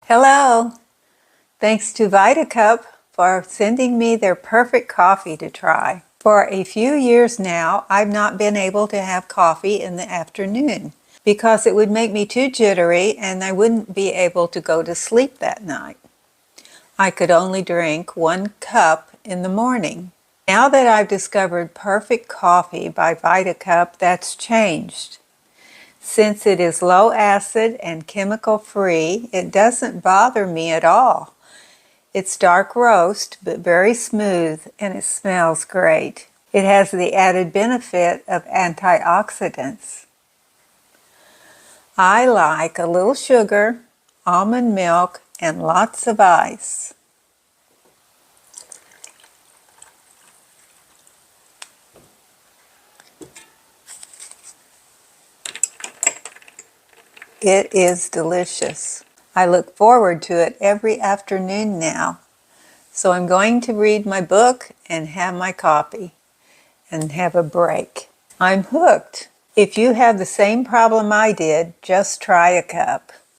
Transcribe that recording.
Hello! Thanks to VitaCup for sending me their perfect coffee to try. For a few years now, I've not been able to have coffee in the afternoon because it would make me too jittery and I wouldn't be able to go to sleep that night. I could only drink 1 cup in the morning. Now that I've discovered Perfect Coffee by VitaCup, that's changed. Since it is low acid and chemical free, it doesn't bother me at all. It's dark roast, but very smooth, and it smells great. It has the added benefit of antioxidants. I like a little sugar, almond milk, and lots of ice. It is delicious. I look forward to it every afternoon now. So I'm going to read my book and have my coffee and have a break. I'm hooked. If you have the same problem I did, just try a cup.